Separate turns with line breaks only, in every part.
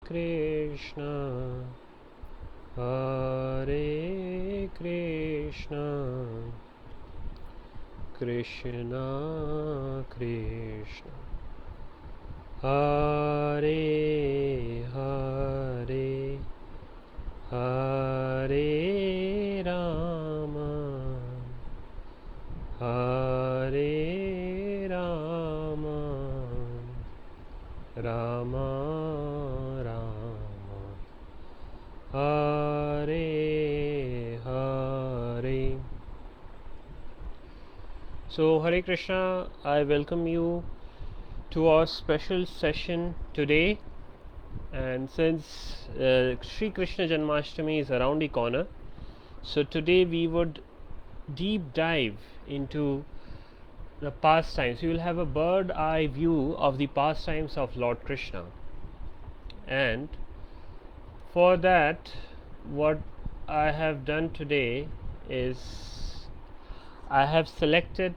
Krishna, Hare Krishna, Krishna Krishna, Hare Hare, Hare Rama, Hare Rama, Rama Rama, Hare Hare. So, Hare Krishna, I welcome you to our special session today. And since Sri Krishna Janmashtami is around the corner, so today we would deep dive into the pastimes. We will have a bird eye view of the pastimes of Lord Krishna. And for that, what I have done today is I have selected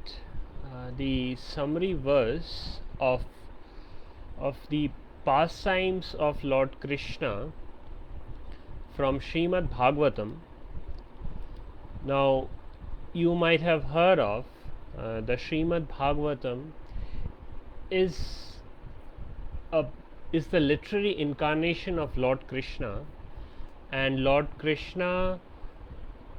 the summary verse of the pastimes of Lord Krishna from Srimad Bhagavatam. Now, you might have heard of the Srimad Bhagavatam is the literary incarnation of Lord Krishna, and Lord Krishna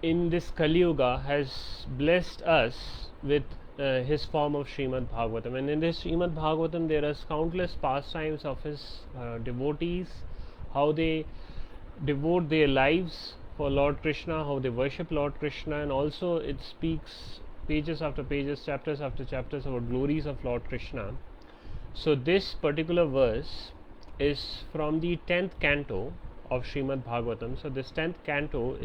in this Kali Yuga has blessed us with his form of Srimad Bhagavatam. And in this Srimad Bhagavatam there are countless pastimes of his devotees, how they devote their lives for Lord Krishna, how they worship Lord Krishna, and also it speaks pages after pages, chapters after chapters about glories of Lord Krishna. So this particular verse is from the 10th canto of Srimad Bhagavatam. So this 10th canto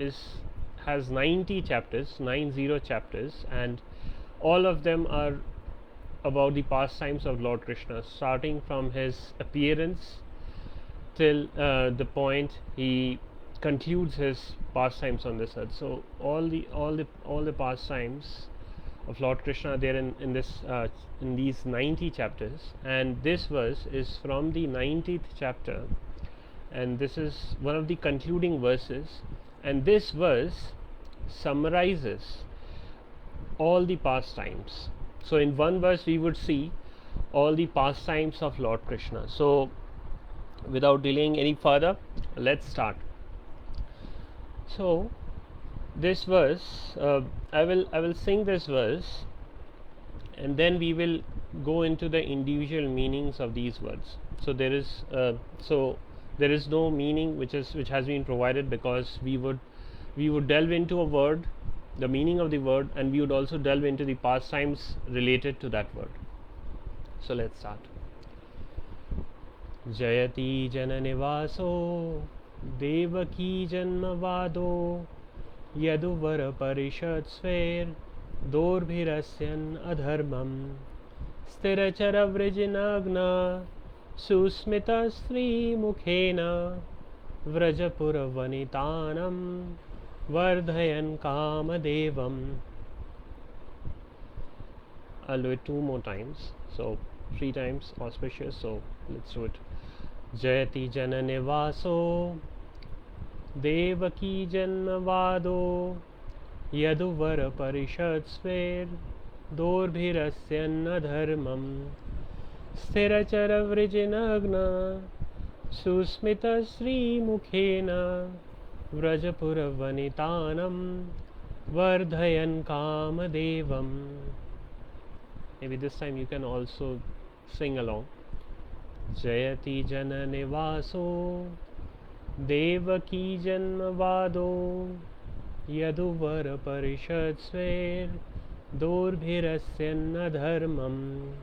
has 90 chapters, 90 chapters, and all of them are about the pastimes of Lord Krishna, starting from his appearance till the point he concludes his pastimes on this earth. So all the pastimes of Lord Krishna are there in these 90 chapters, and this verse is from the 90th chapter, and this is one of the concluding verses, and this verse summarizes all the pastimes. So in one verse we would see all the pastimes of Lord Krishna. So without delaying any further, let's start. So this verse, I will sing this verse, and then we will go into the individual meanings of these words. So there is no meaning which has been provided, because we would delve into a word, the meaning of the word, and we would also delve into the pastimes related to that word. So let's start. Jayati Jananivaso Devaki Janmavado Yaduvar Parishad Sver Dorbhirasyan Adharmam Sthirachara Vrijinagna Susmita Sri Mukhena Vrajapura Vanitanam Vardhayan Kamadevam. I'll do it 2 more times, so 3 times auspicious, so let's do it. Jayati Jananivaso Devaki Janmavado Yaduvar Parishad Sver Dorbhirasyan Adharmam Sthirachara Vrijinagna Susmita Sri Mukhena Vrajapura Vanitanam Vardhayan Kamadevam. Maybe this time you can also sing along. Jayati Jananivaso Devaki Janmavado Yaduvar Parishad Sver Dorbhirasyan Adharmam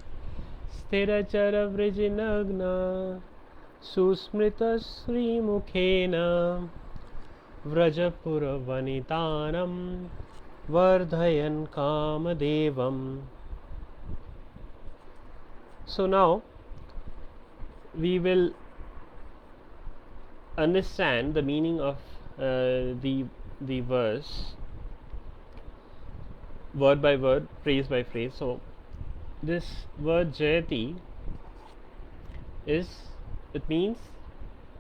Sthirachara Vrijinagna Susmrita Sri Mukhena Vrajapura Vanitanam Vardhayan Kamadevam. So now we will understand the meaning of the verse word by word, phrase by phrase. So this word Jayati it means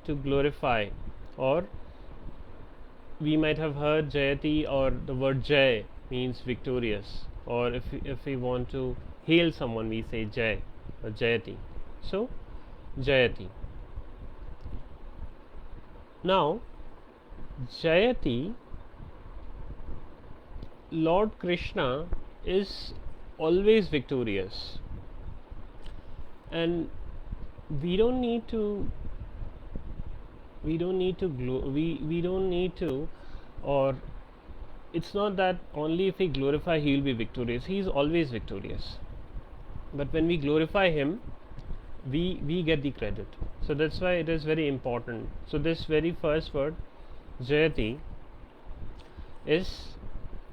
to glorify, or we might have heard Jayati, or the word Jay means victorious, or if we want to hail someone, we say Jay or Jayati. So Jayati. Now Jayati, Lord Krishna is always victorious, and we don't need to or it's not that only if we glorify he will be victorious. He is always victorious, but when we glorify him, we get the credit. So that's why it is very important. So this very first word Jayati is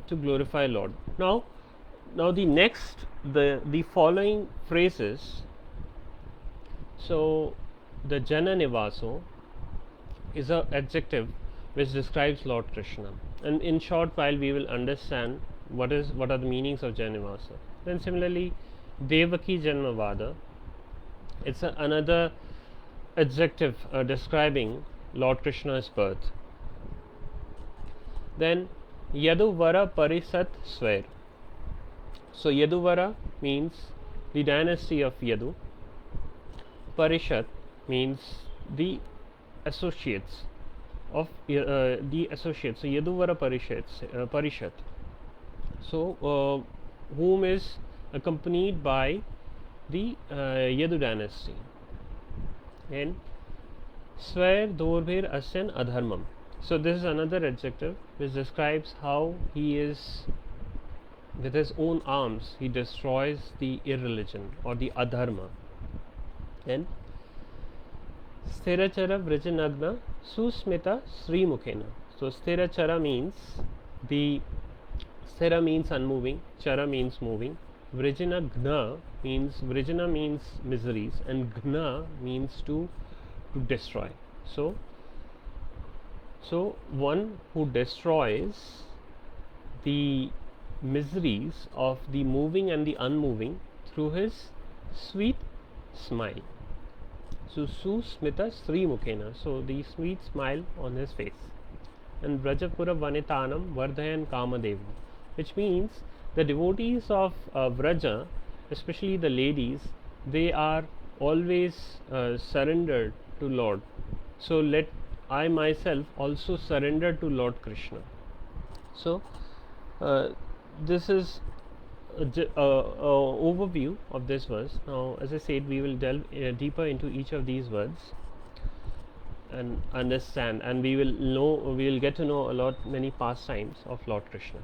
to glorify Lord. Now the next, the following phrases. So the Jana Nivaso is an adjective which describes Lord Krishna, and in short while we will understand what are the meanings of Jana Nivasa. Then similarly Devaki Janmavada, it's another adjective describing Lord Krishna's birth. Then Yaduvara Parisat Swair. So Yaduvara means the dynasty of Yadu. Parishat means the associates of the associates. So Yaduvara Parishat. So whom is accompanied by the Yadu dynasty. And Swair Dorbhir Asyan Adharmam. So this is another adjective which describes how he is, with his own arms, he destroys the irreligion or the adharma. And Sthirachara Vrijanagna Susmita Sri Mukhena. So Sthirachara means Sthira means unmoving, Chara means moving. Vrijana means miseries, and Gna means to destroy. So one who destroys the miseries of the moving and the unmoving through his sweet smile. So Susmita Sri Mukhena, so the sweet smile on his face. And Vrajapura Vanitanam Vardhayan Kamadevam, which means the devotees of Vraja, especially the ladies, they are always surrendered to Lord. So let I myself also surrender to Lord Krishna. So this is overview of this verse. Now, as I said, we will delve deeper into each of these words and understand, and we will get to know many pastimes of Lord Krishna.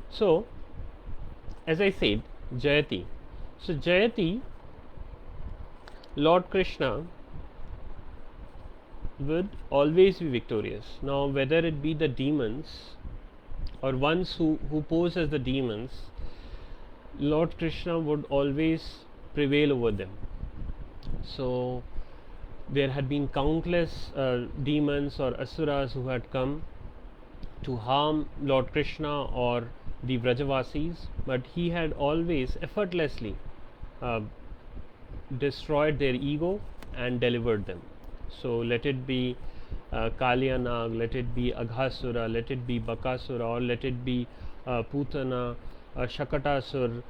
So, as I said, Jayati. So Jayati, Lord Krishna would always be victorious. Now, whether it be the demons or ones who pose as the demons, Lord Krishna would always prevail over them. So there had been countless demons or asuras who had come to harm Lord Krishna or the Vrajavasis, but he had always effortlessly destroyed their ego and delivered them. So let it be Kalyanag, let it be Aghasura, let it be Bakasura, or let it be Putana, Shakatasur.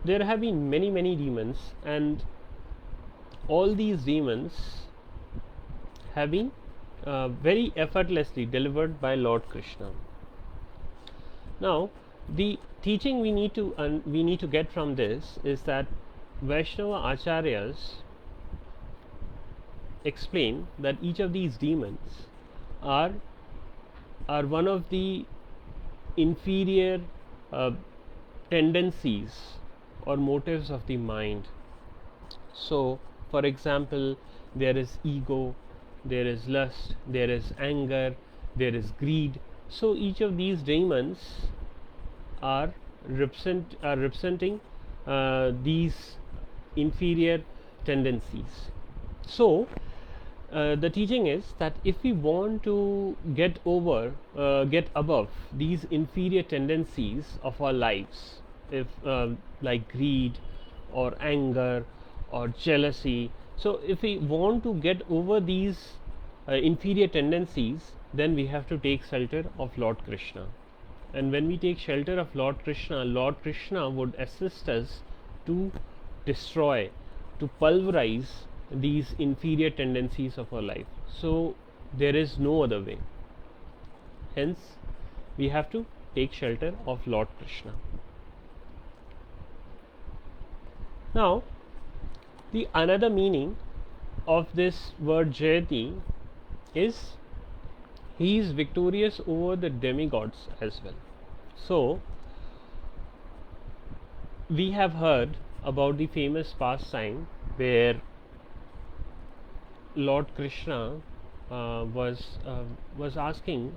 There have been many demons, and all these demons have been very effortlessly delivered by Lord Krishna. Now, the teaching we need to get from this is that Vaishnava Acharyas explain that each of these demons are one of the inferior tendencies or motives of the mind. So, for example, there is ego, there is lust, there is anger, there is greed. So each of these demons are representing these inferior tendencies. So the teaching is that if we want to get above these inferior tendencies of our lives, if like greed or anger or jealousy, So if we want to get over these inferior tendencies, then we have to take shelter of Lord Krishna. And when we take shelter of Lord Krishna would assist us to destroy, to pulverize these inferior tendencies of our life. So there is no other way. Hence, we have to take shelter of Lord Krishna. Now, the another meaning of this word Jayati is he is victorious over the demigods as well. So, we have heard about the famous pastime where Lord Krishna was asking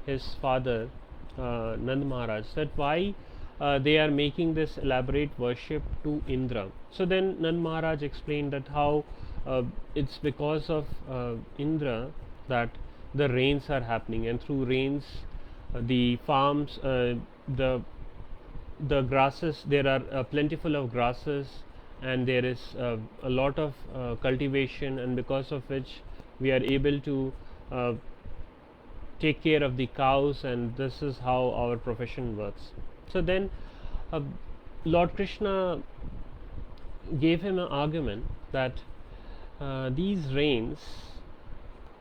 his father Nand Maharaj that why they are making this elaborate worship to Indra. So then Nand Maharaj explained that how it's because of Indra that the rains are happening, and through rains the farms, the grasses, there are plentiful of grasses, and there is a lot of cultivation, and because of which we are able to take care of the cows, and this is how our profession works. So then Lord Krishna gave him an argument that these rains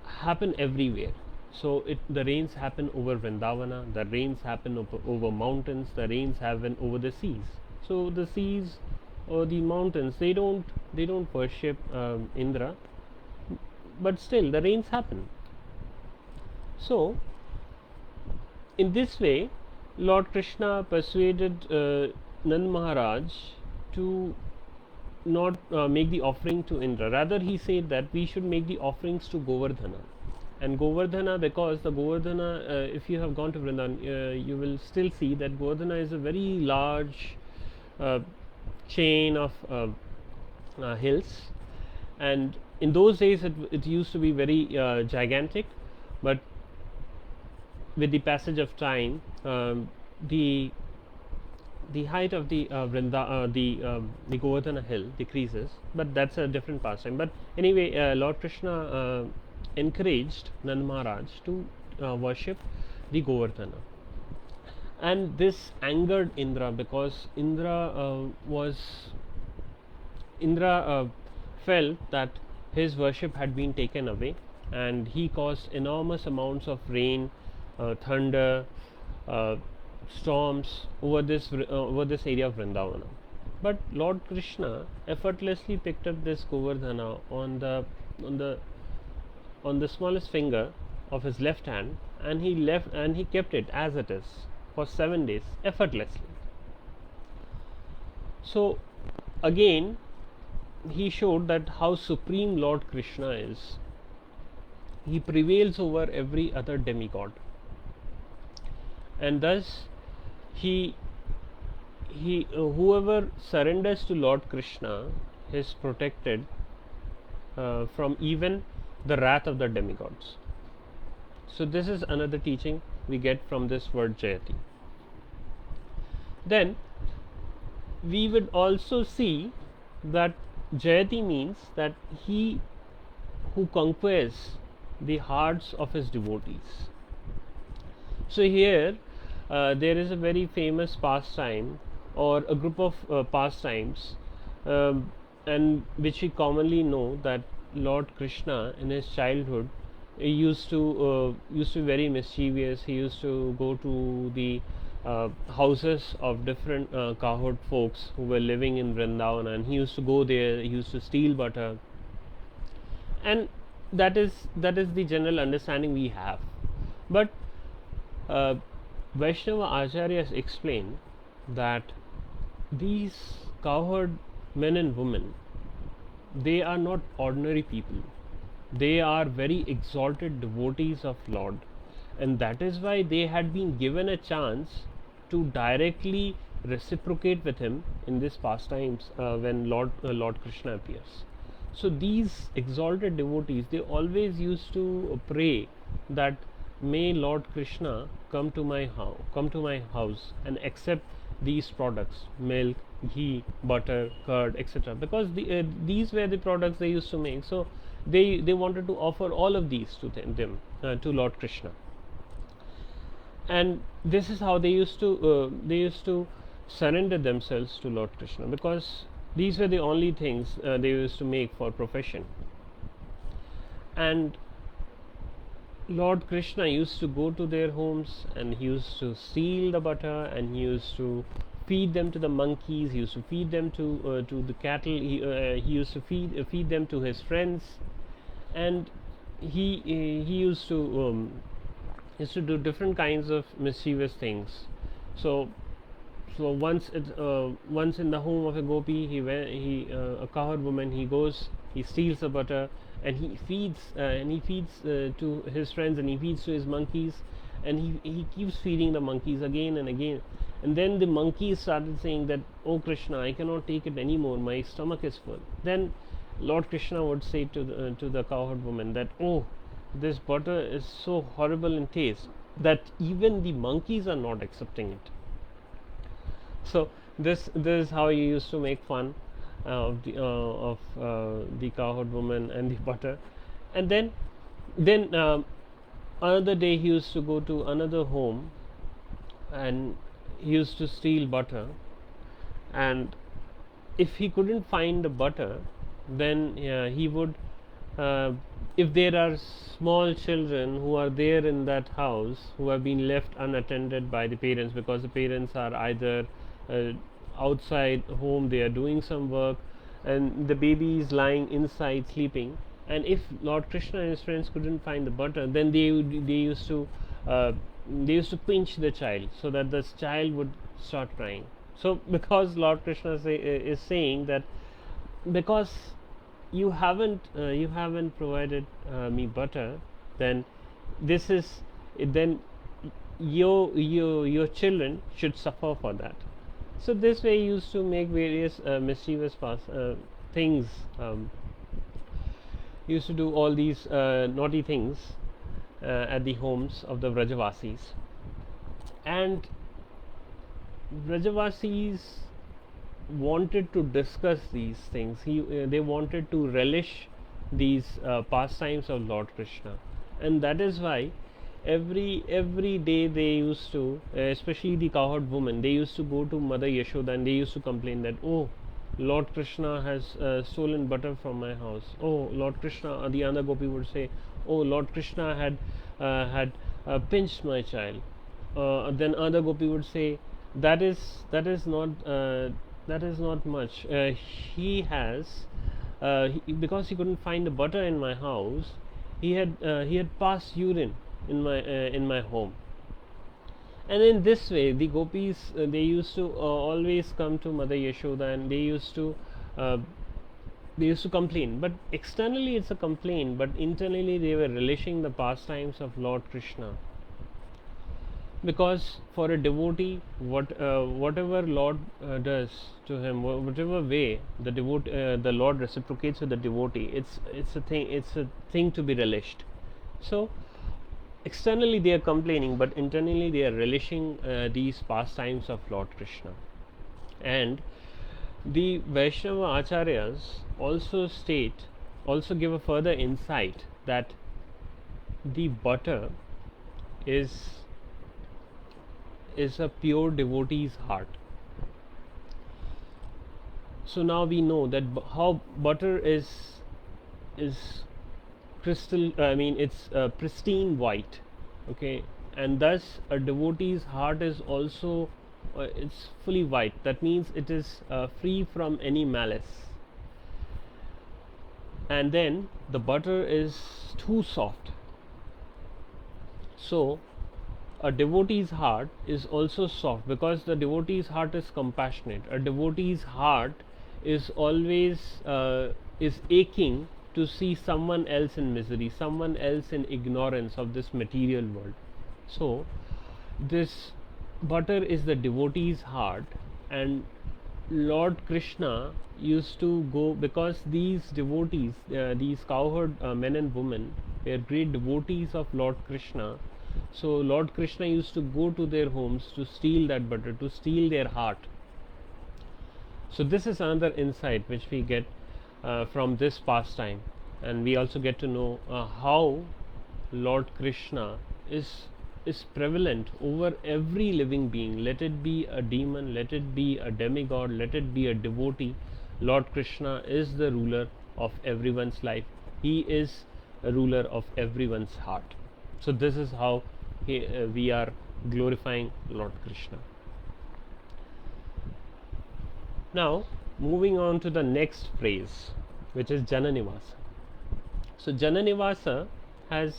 happen everywhere. So the rains happen over Vrindavana, the rains happen over mountains, the rains happen over the seas. So the seas or the mountains, they don't worship Indra, but still the rains happen. So in this way, Lord Krishna persuaded Nand Maharaj to not make the offering to Indra. Rather, he said that we should make the offerings to Govardhana. And Govardhana, because the Govardhana, if you have gone to Vrindavan, you will still see that Govardhana is a very large chain of hills, and in those days it used to be very gigantic, but with the passage of time, the height of the the Govardhana hill decreases, but that's a different pastime. But anyway, Lord Krishna encouraged Nand Maharaj to worship the Govardhana, and this angered Indra, because Indra felt that his worship had been taken away, and he caused enormous amounts of rain, thunder, storms over this area of Vrindavana. But Lord Krishna effortlessly picked up this Govardhana on the smallest finger of his left hand, and he kept it as it is for 7 days effortlessly. So again he showed that how supreme Lord Krishna is. He prevails over every other demigod, and thus whoever surrenders to Lord Krishna is protected from even the wrath of the demigods. So this is another teaching we get from this word Jayati. Then we would also see that Jayati means that he who conquers the hearts of his devotees. So here there is a very famous pastime, or a group of pastimes, and which we commonly know that Lord Krishna in his childhood used to be very mischievous. He used to go to the houses of different cowherd folks who were living in Vrindavan, and he used to go there. He used to steal butter, and that is the general understanding we have. But Vaishnava Acharyas explain that these cowherd men and women, they are not ordinary people. They are very exalted devotees of Lord, and that is why they had been given a chance to directly reciprocate with him in this pastimes when Lord Krishna appears. So these exalted devotees, they always used to pray that may Lord Krishna come to my house and accept these products: milk, ghee, butter, curd, etc. Because these were the products they used to make. So they wanted to offer all of these to them, to Lord Krishna. And this is how they used to surrender themselves to Lord Krishna, because these were the only things they used to make for profession. And Lord Krishna used to go to their homes, and he used to steal the butter, and he used to feed them to the monkeys. He used to feed them to the cattle. He used to feed them to his friends, and he used to do different kinds of mischievous things. So once in the home of a gopi, a cowherd woman, he goes, he steals the butter, and he feeds to his friends, and he feeds to his monkeys, and he keeps feeding the monkeys again and again. And then the monkeys started saying that, "Oh Krishna, I cannot take it anymore, my stomach is full." Then Lord Krishna would say to the cowherd woman that, "Oh, this butter is so horrible in taste that even the monkeys are not accepting it." So this is how he used to make fun of the cowherd woman and the butter. And then another day he used to go to another home, and he used to steal butter. And if he couldn't find the butter, then he would, if there are small children who are there in that house who have been left unattended by the parents, because the parents are either outside home, they are doing some work, and the baby is lying inside sleeping, and if Lord Krishna and his friends couldn't find the butter, then they used to pinch the child so that this child would start crying. So because Lord Krishna is saying that, because you haven't provided me butter, then your children should suffer for that. So this way he used to make various mischievous things. He used to do all these naughty things at the homes of the Vrajavasis. And Vrajavasis wanted to discuss these things. They wanted to relish these pastimes of Lord Krishna, and that is why every day they used to, especially the cowherd woman, they used to go to Mother Yashoda, and they used to complain that, "Oh, Lord Krishna has stolen butter from my house. Oh, Lord Krishna," the other gopi would say, "Oh, Lord Krishna had pinched my child." Then other gopi would say, that is not much. He has because he couldn't find the butter in my house, he had passed urine in my home. And in this way the gopis, they used to always come to Mother Yashoda, and they used to complain. But externally it's a complaint, but internally they were relishing the pastimes of Lord Krishna. Because for a devotee, whatever Lord does to him, whatever way the Lord reciprocates with the devotee, it's a thing to be relished. So externally they are complaining, but internally they are relishing these pastimes of Lord Krishna. And the Vaishnava Acharyas also give a further insight that the butter is a pure devotee's heart. So now we know that how butter is crystal, it's pristine white, okay, and thus a devotee's heart is also it's fully white. That means it is free from any malice. And then the butter is too soft. So a devotee's heart is also soft, because the devotee's heart is compassionate. A devotee's heart is always is aching to see someone else in misery, someone else in ignorance of this material world. So this butter is the devotee's heart, and Lord Krishna used to go, because these devotees, these cowherd men and women, were great devotees of Lord Krishna. So Lord Krishna used to go to their homes to steal that butter, to steal their heart. So this is another insight which we get from this pastime, and we also get to know how Lord Krishna is prevalent over every living being. Let it be a demon, let it be a demigod, let it be a devotee. Lord Krishna is the ruler of everyone's life. He is a ruler of everyone's heart. So this is how we are glorifying Lord Krishna. Now moving on to the next phrase, which is Jananivasa. So Jananivasa has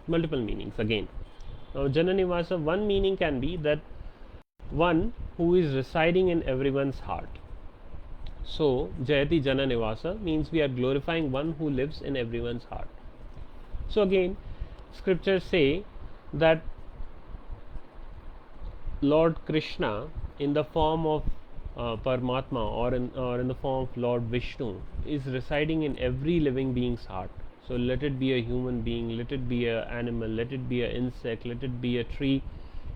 multiple meanings again. Now Jananivasa, one meaning can be that one who is residing in everyone's heart. So Jayati Jananivasa means we are glorifying one who lives in everyone's heart. So again, scriptures say that Lord Krishna in the form of Paramatma or in the form of Lord Vishnu is residing in every living being's heart. So let it be a human being, let it be an animal, let it be an insect, let it be a tree.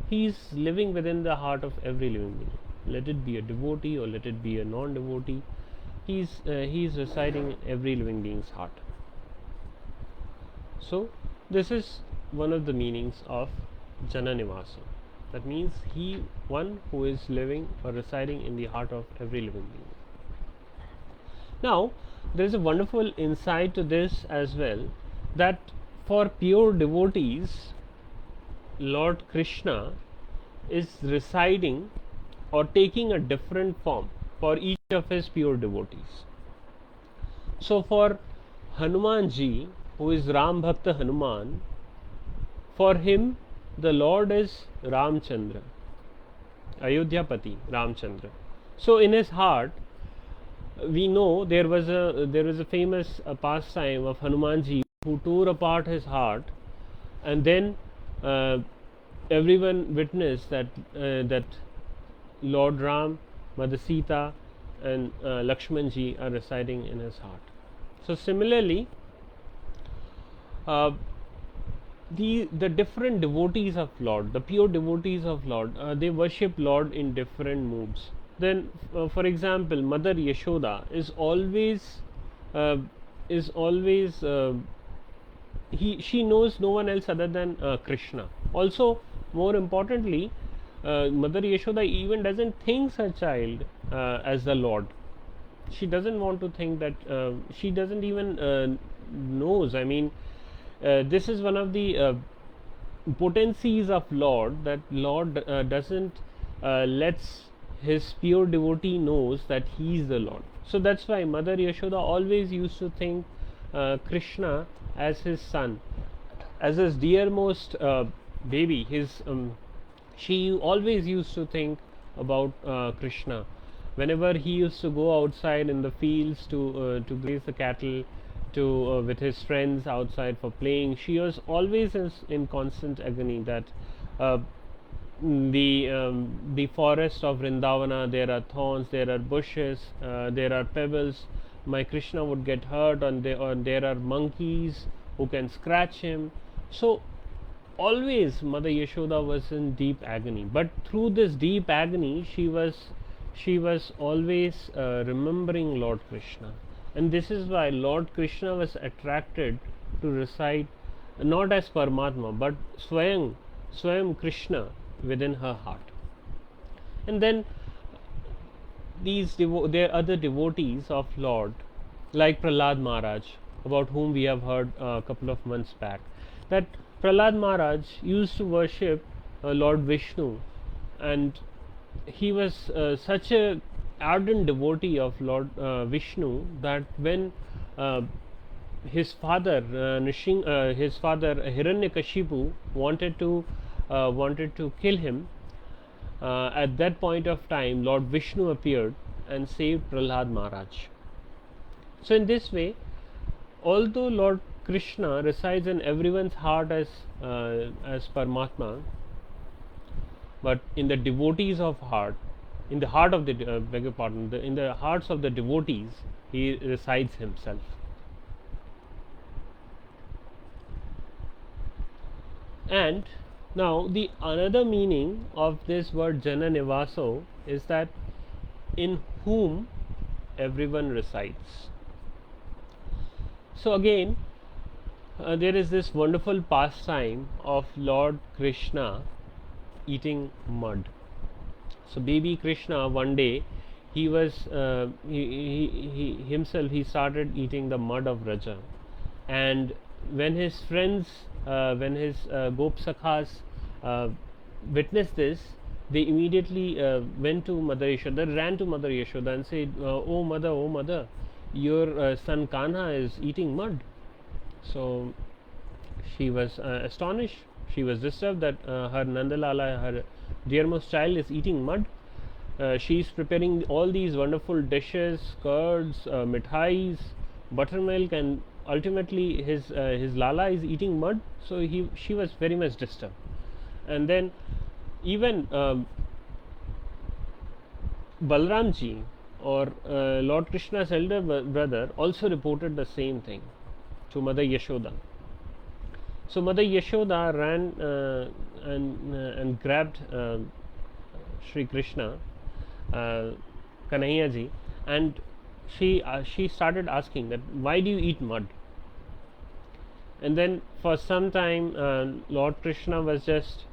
He is living within the heart of every living being. Let it be a devotee or let it be a non-devotee. He is residing in every living being's heart. So this is one of the meanings of Jananivasa. That means one who is living or residing in the heart of every living being. Now there is a wonderful insight to this as well, that for pure devotees, Lord Krishna is residing or taking a different form for each of his pure devotees. So for Hanumanji, who is Ram Bhakta Hanuman, for him the Lord is Ramchandra, Ayodhyapati Ramchandra. So in his heart, we know there was a famous pastime of Hanumanji who tore apart his heart, and then everyone witnessed that Lord Ram, Mother Sita, and Lakshmanji are residing in his heart. So similarly, the different devotees of Lord, the pure devotees of Lord, they worship Lord in different moods. Then for example, Mother Yashoda is always she knows no one else other than Krishna. Also, more importantly, Mother Yashoda even doesn't think her child as the Lord. She doesn't want to think that, she doesn't even knows. I mean, this is one of the potencies of Lord, that Lord doesn't lets his pure devotee knows that he is the Lord. So that's why Mother Yashoda always used to think Krishna as his son, as his dearmost baby. She always used to think about Krishna. Whenever he used to go outside in the fields to graze the cattle, with his friends outside for playing, she was always in constant agony that the forest of Vrindavana, there are thorns, there are bushes, there are pebbles. My Krishna would get hurt, or there are monkeys who can scratch him. So always Mother Yashoda was in deep agony, but through this deep agony she was always remembering Lord Krishna. And this is why Lord Krishna was attracted to reside not as Paramatma but Swayam Krishna within her heart. And then there are other devotees of Lord, like Prahlad Maharaj, about whom we have heard a couple of months back, that Prahlad Maharaj used to worship Lord Vishnu, and he was such a ardent devotee of Lord Vishnu that when his father Hiranyakashipu wanted to kill him, at that point of time Lord Vishnu appeared and saved Prahlad Maharaj. So in this way, although Lord Krishna resides in everyone's heart as Paramatma, but in the devotees of heart, in the heart of the in the hearts of the devotees, he resides himself. And now the another meaning of this word Jana Nivaso is that in whom everyone resides. So again, there is this wonderful pastime of Lord Krishna eating mud. So baby Krishna, one day he was he himself he started eating the mud of Raja, and when his friends, when his Gop Sakhas witnessed this, they immediately went to Mother Yashoda, ran to Mother Yashoda and said, oh mother, your son Kanha is eating mud. So she was astonished, she was disturbed that her Nandalala, her dearmost child, is eating mud. She is preparing all these wonderful dishes, curds, mithais, buttermilk, and ultimately his Lala is eating mud. So she was very much disturbed. And then even Balramji, or Lord Krishna's elder brother, also reported the same thing to Mother Yashoda. So Mother Yashoda ran and grabbed Sri Krishna, Kanhaiya ji, and she started asking that why do you eat mud? And then for some time Lord Krishna was just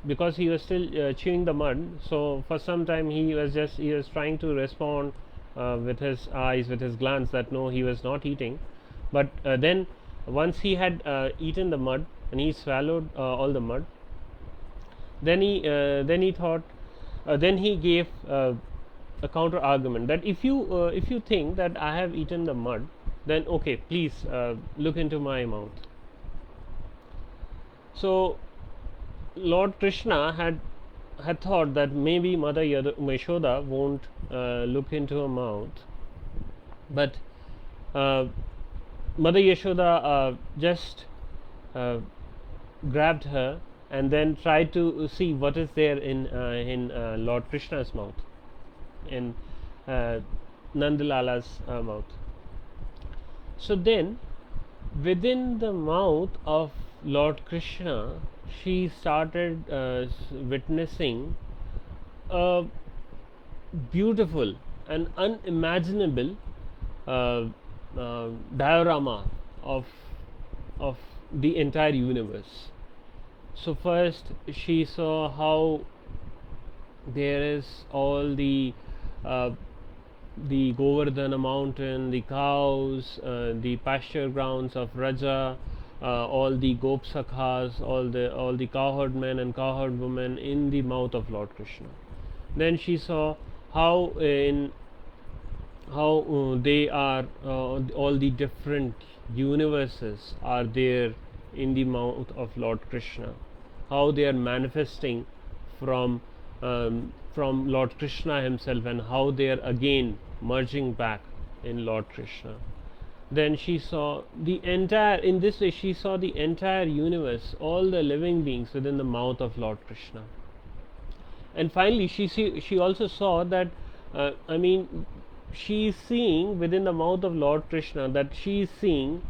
because he was still chewing the mud, so for some time he was trying to respond with his eyes, with his glance, that no, he was not eating. But then once he had eaten the mud and he swallowed all the mud, then he thought, then he gave a counter argument that if you think that I have eaten the mud, then okay, please look into my mouth. So Lord Krishna had thought that maybe Mother Yashoda won't look into her mouth, but Mother Yashoda just grabbed her and then tried to see what is there in Lord Krishna's mouth, in Nandalala's mouth. So then, within the mouth of Lord Krishna, she started witnessing a beautiful and unimaginable diorama of the entire universe. So first she saw how there is all the Govardhana mountain, the cows, the pasture grounds of Raja, all the Gop Sakhas, all the cowherd men and cowherd women in the mouth of Lord Krishna. Then she saw how they are all the different universes are there in the mouth of Lord Krishna, how they are manifesting from Lord Krishna himself, and how they are again merging back in Lord Krishna. Then she saw the entire, in this way she saw the entire universe, all the living beings within the mouth of Lord Krishna. And finally she also saw that she is seeing within the mouth of Lord Krishna, that she is seeing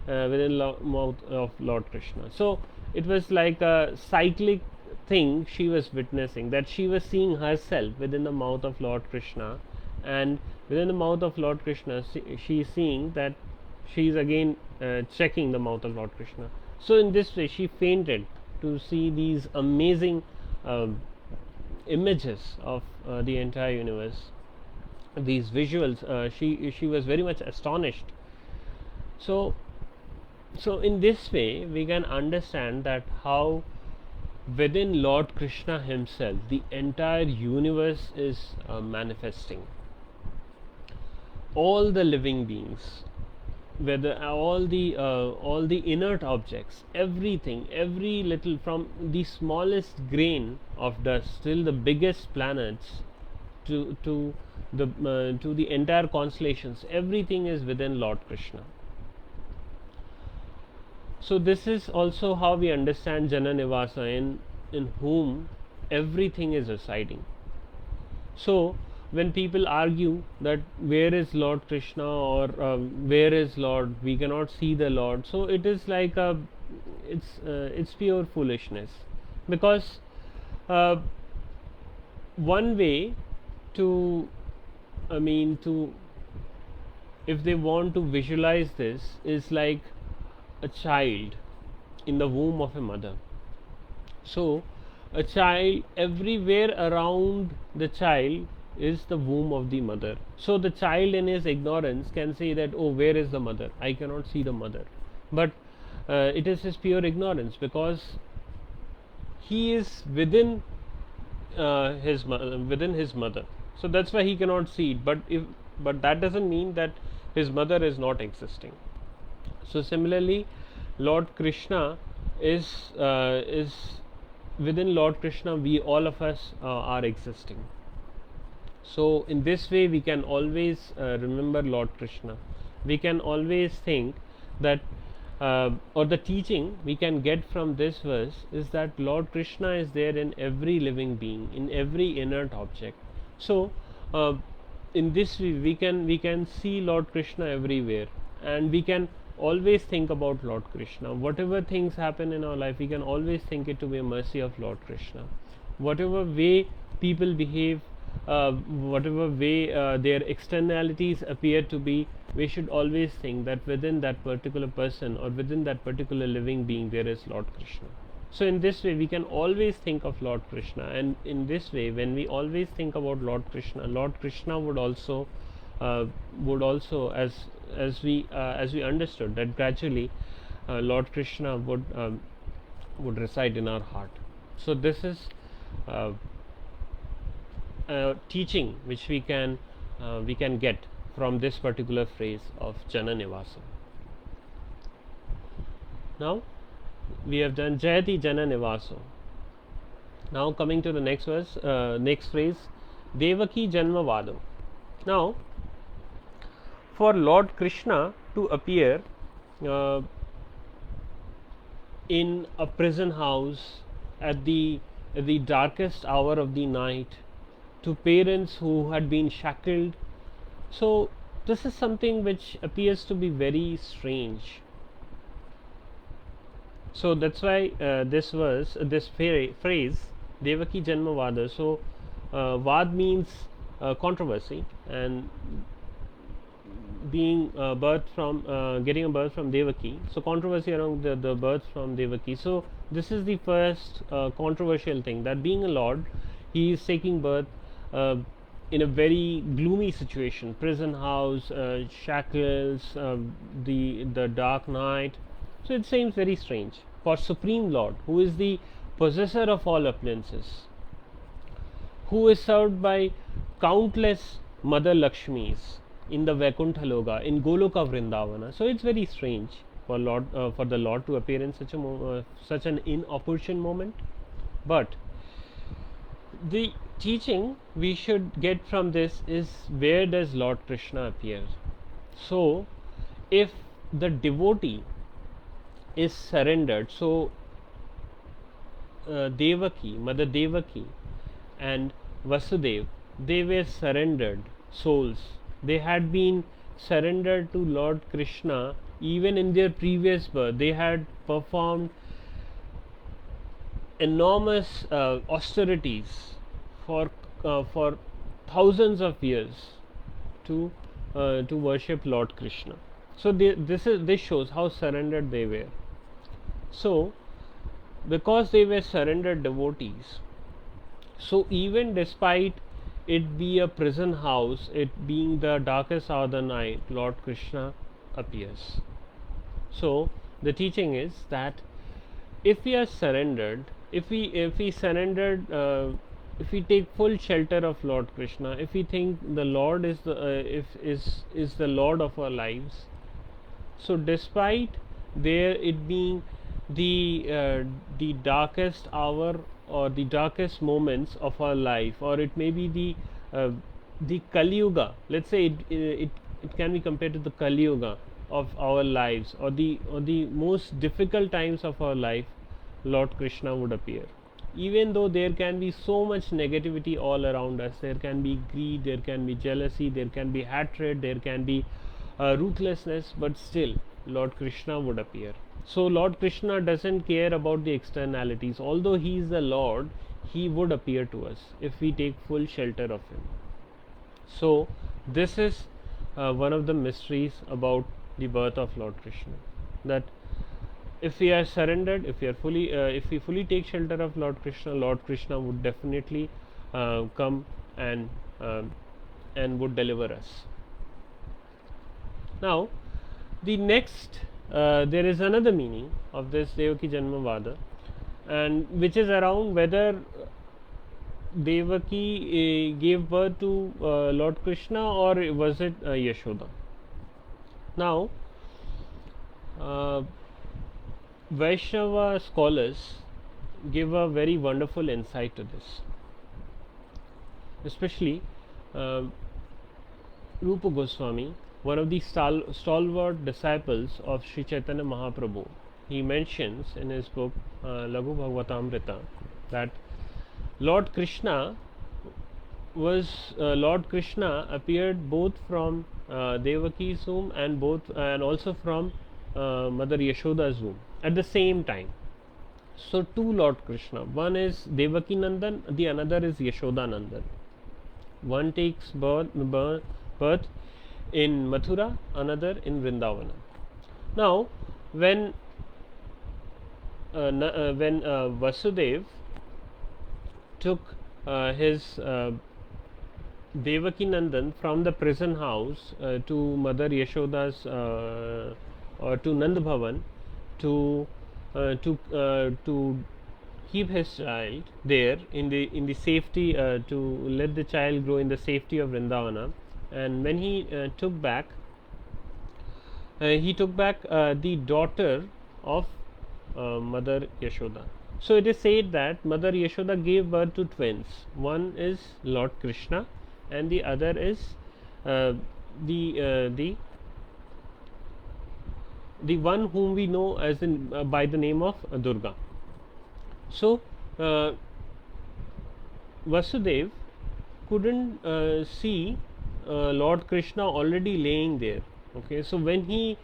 within the mouth of Lord Krishna. So it was like a cyclic thing she was witnessing, that she was seeing herself within the mouth of Lord Krishna, and within the mouth of Lord Krishna she is seeing that she is again checking the mouth of Lord Krishna. So in this way she fainted to see these amazing images of the entire universe, these visuals. She was very much astonished. So in this way we can understand that how within Lord Krishna himself the entire universe is manifesting. All the living beings, whether all the inert objects, everything, every little, from the smallest grain of dust till the biggest planets, to the entire constellations, everything is within Lord Krishna. So this is also how we understand Jana Nivasa, in whom everything is residing. So when people argue that where is Lord Krishna, or where is Lord, we cannot see the Lord, so it is like it's pure foolishness, because one way to, if they want to visualize this, is like a child in the womb of a mother. So a child, everywhere around the child is the womb of the mother. So the child in his ignorance can say that, oh, where is the mother? I cannot see the mother. But it is his pure ignorance, because he is within within his mother. So that's why he cannot see it. But that doesn't mean that his mother is not existing. So similarly, Lord Krishna is within Lord Krishna, we all of us are existing. So in this way we can always remember Lord Krishna. We can always think that or the teaching we can get from this verse is that Lord Krishna is there in every living being, in every inert object. So in this way we can see Lord Krishna everywhere, and we can always think about Lord Krishna. Whatever things happen in our life, we can always think it to be a mercy of Lord Krishna. Whatever way people behave, whatever way their externalities appear to be, we should always think that within that particular person or within that particular living being there is Lord Krishna. So in this way we can always think of Lord Krishna, and in this way when we always think about Lord Krishna would also as we understood that gradually Lord Krishna would reside in our heart. So this is teaching which we can get from this particular phrase of Jana Nivasa. Now we have done Jayati Jana Nivaso. Now coming to the next verse, next phrase, Devaki Janma Vadam. Now for Lord Krishna to appear in a prison house at the darkest hour of the night, to parents who had been shackled, so this is something which appears to be very strange. So that's why this verse, this phrase, Devaki Janma Vada. So Vad means controversy, and being birth from getting a birth from Devaki, so controversy around the birth from Devaki. So this is the first controversial thing, that being a lord, he is taking birth in a very gloomy situation, prison house, shackles, the dark night. So it seems very strange for Supreme Lord, who is the possessor of all appliances, who is served by countless Mother Lakshmis in the Vaikuntha Loka, in Goloka Vrindavana. So it's very strange for the Lord to appear in such an inopportune moment. But the teaching we should get from this is, where does Lord Krishna appear? So if the devotee is surrendered, so Devaki, Mother Devaki and Vasudev, they were surrendered souls. They had been surrendered to Lord Krishna even in their previous birth. They had performed enormous austerities for thousands of years to worship Lord Krishna. So this shows how surrendered they were. So because they were surrendered devotees, so even despite it be a prison house, it being the darkest hour of the night, Lord Krishna appears. So the teaching is that if we are surrendered, if we surrendered, if we take full shelter of Lord Krishna, if we think the Lord is the Lord of our lives, so despite it being the darkest hour or the darkest moments of our life, or it may be the Kali Yuga, let's say it can be compared to the Kali Yuga of our lives, or the most difficult times of our life, Lord Krishna would appear. Even though there can be so much negativity all around us, there can be greed, there can be jealousy, there can be hatred, there can be ruthlessness, but still Lord Krishna would appear. So Lord Krishna doesn't care about the externalities. Although he is the Lord, he would appear to us if we take full shelter of him. So this is one of the mysteries about the birth of Lord Krishna, that if we are surrendered, if we fully take shelter of Lord Krishna would definitely come and would deliver us. Now the next there is another meaning of this Devaki Janmavada, and which is around whether Devaki gave birth to Lord Krishna or was it Yashoda. Now Vaishnava scholars give a very wonderful insight to this, especially Rupa Goswami, one of the stalwart disciples of Sri Chaitanya Mahaprabhu. He mentions in his book Laghu Bhagavatamrita that Lord Krishna appeared both from Devaki's womb and also from Mother Yashoda's womb at the same time. So two Lord Krishna, one is Devaki Nandan, the another is Yashoda Nandan. One takes birth in Mathura, another in Vrindavana. Now when Vasudev took his Devaki Nandan from the prison house to Mother Yashoda's or to Nand Bhavan to keep his child there in the safety, to let the child grow in the safety of Vrindavana, and when he took back the daughter of Mother Yashoda. So it is said that Mother Yashoda gave birth to twins. One is Lord Krishna and the other is the one whom we know as in by the name of Durga. So Vasudev couldn't see Lord Krishna already laying there. Okay, so when he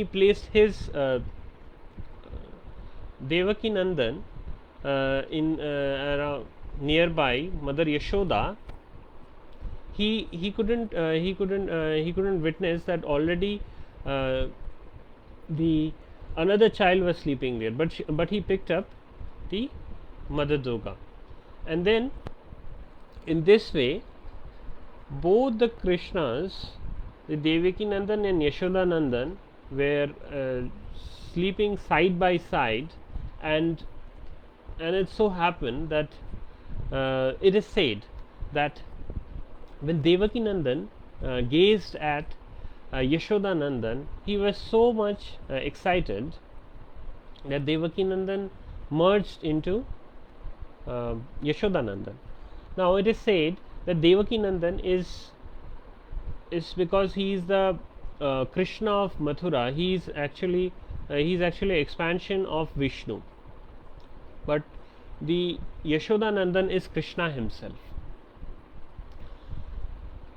placed his Devaki Nandan in nearby Mother Yashoda, he couldn't witness that already the another child was sleeping there, but he picked up the Mother Durga, and then in this way both the Krishnas, the Devaki Nandan and Yashoda Nandan, were sleeping side by side, and it so happened that it is said that when Devaki Nandan gazed at Yashoda Nandan, he was so much excited that Devaki Nandan merged into Yashoda Nandan. Now it is said that Devaki Nandan is because he is the Krishna of Mathura. He is actually expansion of Vishnu, but the Yashoda Nandan is Krishna himself.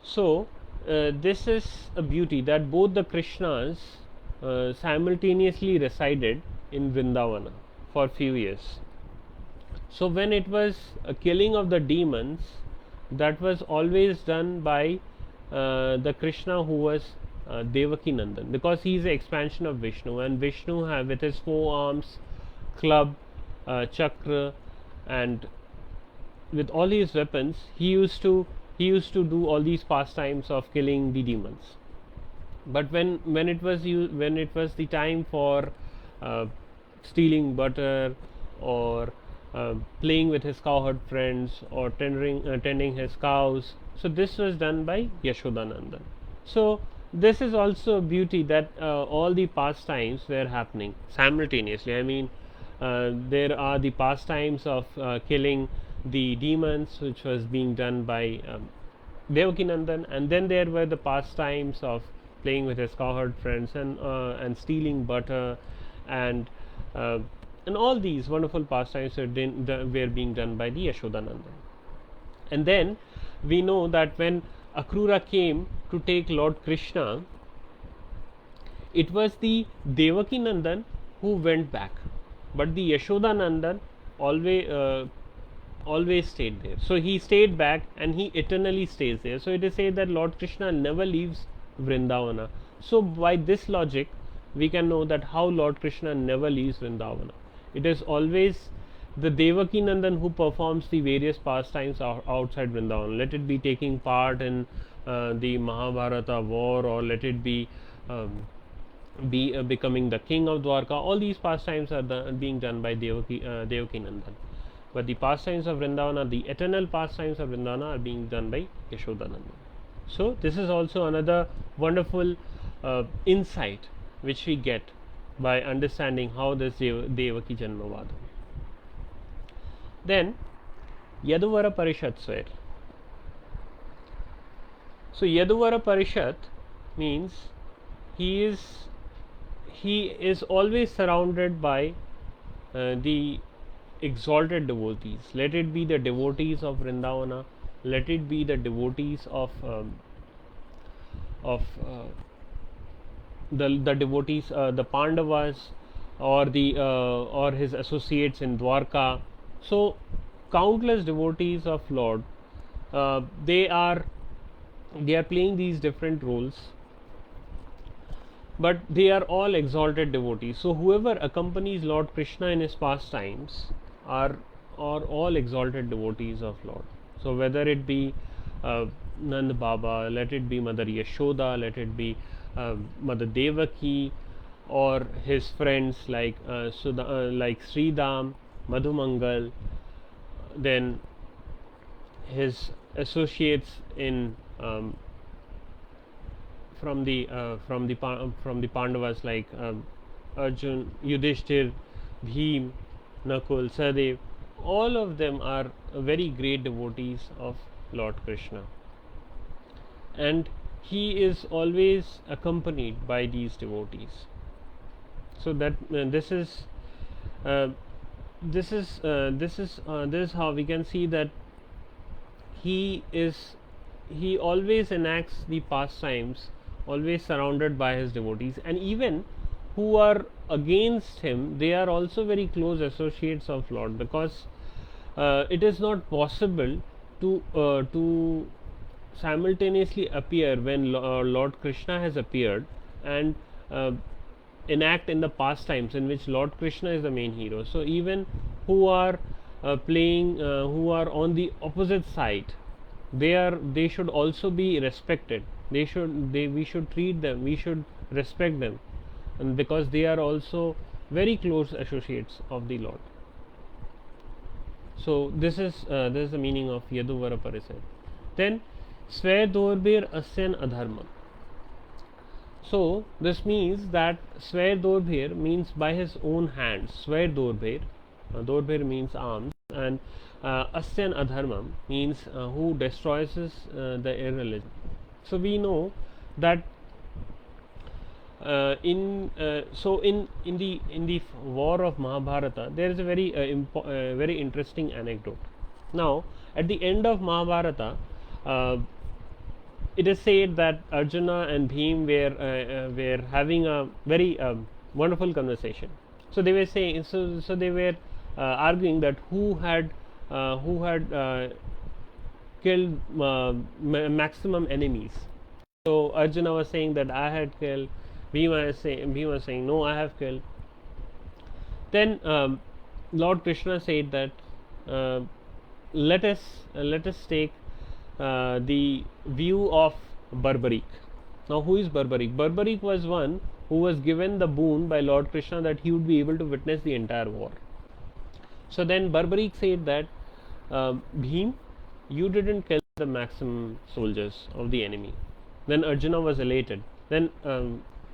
So this is a beauty that both the Krishnas simultaneously resided in Vrindavana for few years. So when it was a killing of the demons, that was always done by the Krishna who was Devaki Nandan, because he is the expansion of Vishnu, and Vishnu with his 4 arms, club, chakra, and with all his weapons, he used to do all these pastimes of killing the demons. But when it was the time for stealing butter or playing with his cowherd friends or tending his cows, so this was done by Yashoda Nandan. So this is also a beauty that all the pastimes were happening simultaneously. I mean, there are the pastimes of killing the demons, which was being done by Devaki Nandan, and then there were the pastimes of playing with his cowherd friends and stealing butter, and all these wonderful pastimes were being done by the Yashoda Nandan. And then we know that when Akrura came to take Lord Krishna, it was the Devaki Nandan who went back, but the Yashoda Nandan always stayed there. So he stayed back and he eternally stays there. So it is said that Lord Krishna never leaves Vrindavana. So by this logic, we can know that how Lord Krishna never leaves Vrindavana. It is always the Devaki Nandan who performs the various pastimes outside Vrindavan. Let it be taking part in the Mahabharata war, or let it be becoming the king of Dwarka. All these pastimes are being done by Devaki Nandan. But the pastimes of Vrindavana, the eternal pastimes of Vrindavana, are being done by Yashoda Nandan. So this is also another wonderful insight which we get by understanding how this Devaki Janmavada. Then Yaduvara Parishat Swair. So Yaduvara Parishat means he is always surrounded by the exalted devotees. Let it be the devotees of Vrindavana, let it be the devotees of the devotees, the Pandavas, or his associates in Dwarka. So countless devotees of Lord, they are playing these different roles, but they are all exalted devotees. So whoever accompanies Lord Krishna in his pastimes are all exalted devotees of Lord. So whether it be Nand Baba, let it be Mother Yashoda, let it be Mother Devaki, or his friends like Sridham, Madhumangal, then his associates in from the Pandavas like Arjun, Yudhishthir, Bhim, Nakul, Sahadev. All of them are very great devotees of Lord Krishna, and he is always accompanied by these devotees. So that this is how we can see that he always enacts the pastimes, always surrounded by his devotees, and even who are against him, they are also very close associates of Lord, because it is not possible to simultaneously appear when Lord Krishna has appeared and enact in the pastimes in which Lord Krishna is the main hero. So even who are playing, who are on the opposite side, they should also be respected. We should treat them, we should respect them, and because they are also very close associates of the Lord. So this is the meaning of Yaduvara Parisat. Then Sver Dorbir Asyan Adharma. So this means that Sver Dorbir means by his own hands. Sver Dorbir, Dorbir means arms, and Asyan Adharmam means who destroys the irreligion. So we know that in the war of Mahabharata, there is a very interesting anecdote. Now at the end of Mahabharata, it is said that Arjuna and Bhim were having a very wonderful conversation. So they were saying, so they were arguing that who had killed maximum enemies. So Arjuna was saying that I had killed. Bhima was saying no, I have killed. Then Lord Krishna said that let us take the view of Barbarik. Now who is Barbarik? Barbarik was one who was given the boon by Lord Krishna that he would be able to witness the entire war. So then Barbarik said that Bhim, you didn't kill the maximum soldiers of the enemy. Then Arjuna was elated. Then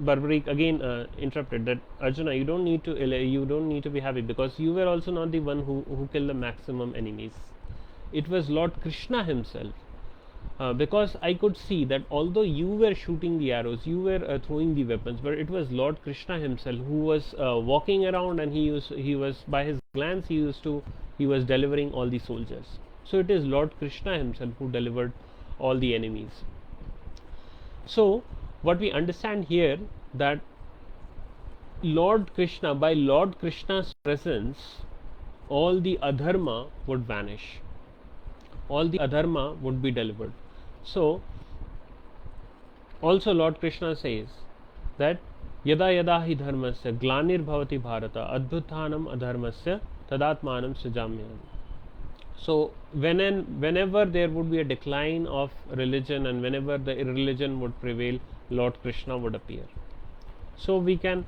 Barbarik again interrupted that Arjuna, you don't need to be happy, because you were also not the one who killed the maximum enemies. It was Lord Krishna himself. Because I could see that although you were shooting the arrows, you were throwing the weapons, but it was Lord Krishna himself who was walking around, and he was by his glance he was delivering all the soldiers. So it is Lord Krishna himself who delivered all the enemies. So what we understand here, that Lord Krishna, by Lord Krishna's presence, all the adharma would vanish, all the adharma would be delivered. So also Lord Krishna says that yada yada hi dharmasya glanir bhavati bharata adbhutanam adharmasya tadatmanam srijamyam. So whenever there would be a decline of religion and whenever the irreligion would prevail, Lord Krishna would appear. So we can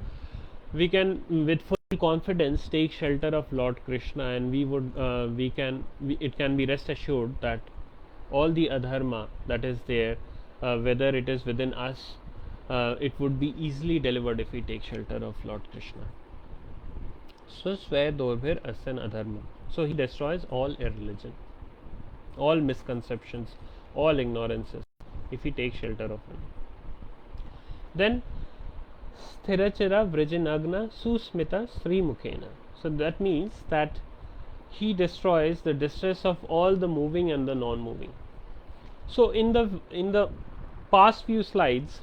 with full confidence take shelter of Lord Krishna, and it can be rest assured that all the adharma that is there, whether it is within us, it would be easily delivered if we take shelter of Lord Krishna. So Sway Dorbhir Asan Adharma. So he destroys all irreligion, all misconceptions, all ignorances, if we take shelter of him. Then Sthirachira Vrijinagna Susmita Srimukhena. So that means that he destroys the distress of all the moving and the non-moving. So in the past few slides,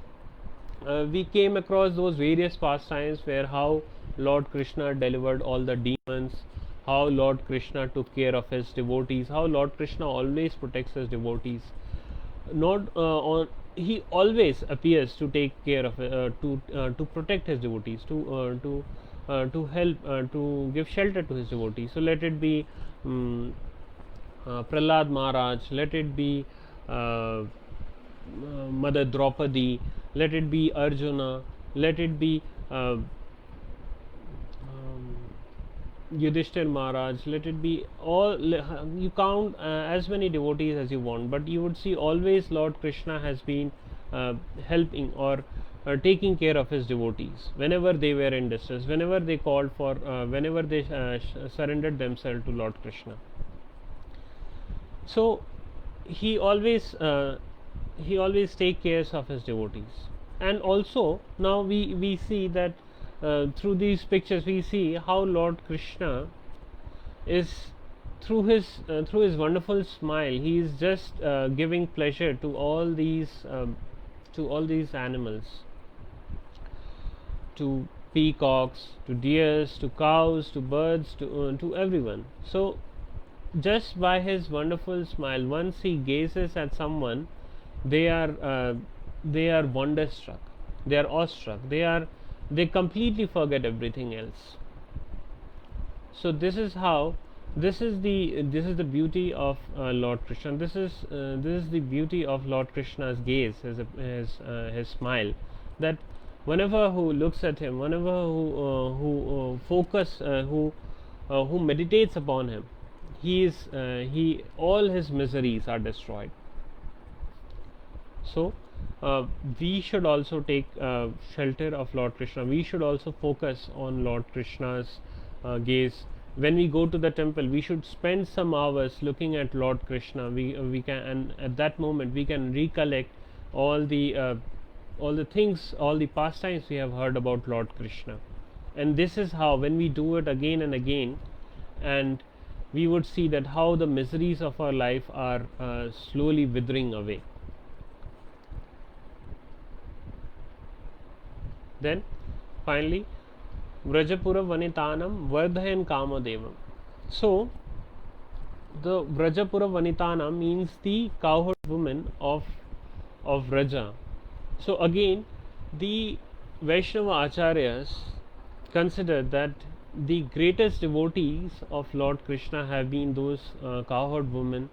we came across those various pastimes where how Lord Krishna delivered all the demons, how Lord Krishna took care of his devotees, how Lord Krishna always protects his devotees. He always appears to take care of to protect his devotees, to help, to give shelter to his devotees. So let it be Prahlad Maharaj, let it be Mother Draupadi, let it be Arjuna, let it be Yudhishthir Maharaj, let it be all, you count as many devotees as you want, but you would see always Lord Krishna has been helping or taking care of his devotees whenever they were in distress, whenever they called for, whenever they surrendered themselves to Lord Krishna. So he always take care of his devotees. And also now we see that through these pictures we see how Lord Krishna is, through his wonderful smile, he is just giving pleasure to all these animals, to peacocks, to deers, to cows, to birds, to everyone. So just by his wonderful smile, once he gazes at someone, they are wonderstruck, they are awestruck, they completely forget everything else. So this is the beauty of Lord Krishna. This is the beauty of Lord Krishna's gaze, his smile, that whenever who looks at him, whenever who meditates upon him, all his miseries are destroyed. So we should also take shelter of Lord Krishna. We should also focus on Lord Krishna's gaze. When we go to the temple, we should spend some hours looking at Lord Krishna. We can, and at that moment we can recollect all the things, all the pastimes we have heard about Lord Krishna. And this is how, when we do it again and again, and we would see that how the miseries of our life are slowly withering away. Then finally, Vrajapura Vanitanam Vardhayan Kamadevam. So the Vrajapura Vanitana means the cowherd women of Vraja. So again, the Vaishnava Acharyas consider that the greatest devotees of Lord Krishna have been those cowherd women,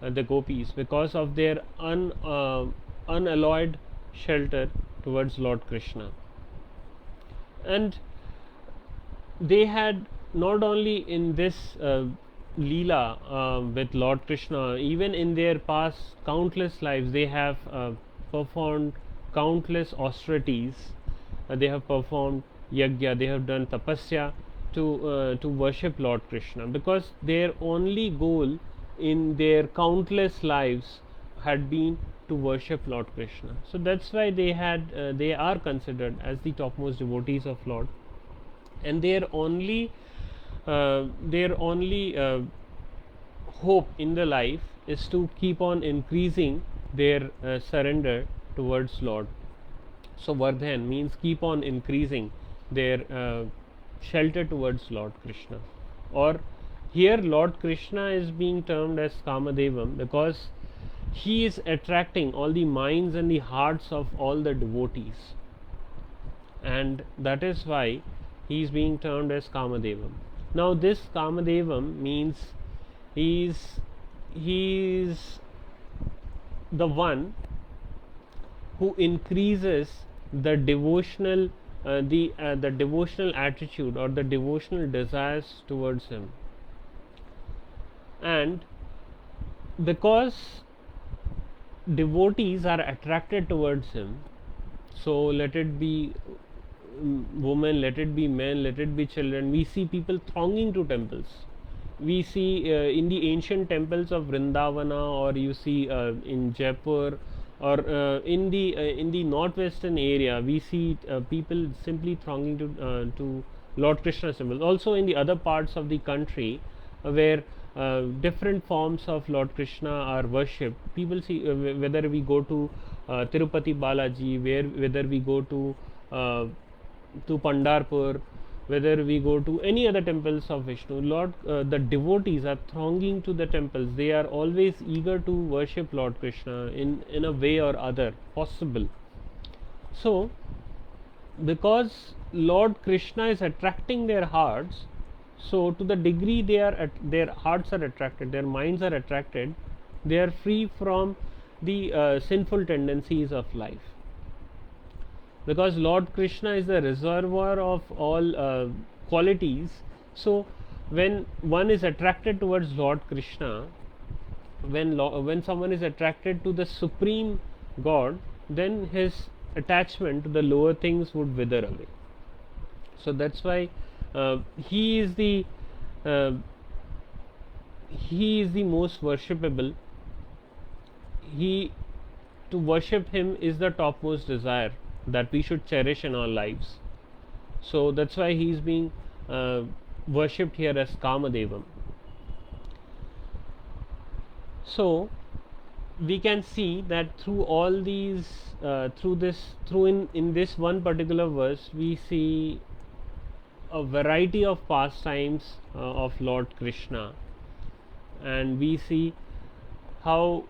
the gopis, because of their unalloyed shelter towards Lord Krishna. And they had not only in this Leela with Lord Krishna, even in their past countless lives, they have performed countless austerities. They have performed yajna, they have done tapasya to worship Lord Krishna, because their only goal in their countless lives had been to worship Lord Krishna. So that's why they are considered as the topmost devotees of Lord, and their only hope in the life is to keep on increasing their surrender towards Lord. So Vardhan means keep on increasing their shelter towards Lord Krishna. Or here Lord Krishna is being termed as Kamadevam because he is attracting all the minds and the hearts of all the devotees, and that is why he is being termed as Kamadevam. Now this Kamadevam means he is the one who increases the devotional the devotional attitude or the devotional desires towards him. And because devotees are attracted towards him, so let it be women, let it be men, let it be children, we see people thronging to temples. We see in the ancient temples of Vrindavana, or you see in Jaipur, or in the northwestern area, we see people simply thronging to Lord Krishna's temple. Also in the other parts of the country where different forms of Lord Krishna are worshipped, people see whether we go to Tirupati Balaji, whether we go to Pandharpur, whether we go to any other temples of Vishnu, the devotees are thronging to the temples. They are always eager to worship Lord Krishna in a way or other possible. So because Lord Krishna is attracting their hearts, so to the degree their hearts are attracted, their minds are attracted, they are free from the sinful tendencies of life. Because Lord Krishna is the reservoir of all qualities, so when one is attracted towards Lord Krishna, when someone is attracted to the Supreme God, then his attachment to the lower things would wither away. So that's why he is the most worshipable. To worship him is the topmost desire that we should cherish in our lives. So that's why he is being worshipped here as Kamadevam. So we can see that through all these in this one particular verse, we see a variety of pastimes of Lord Krishna, and we see how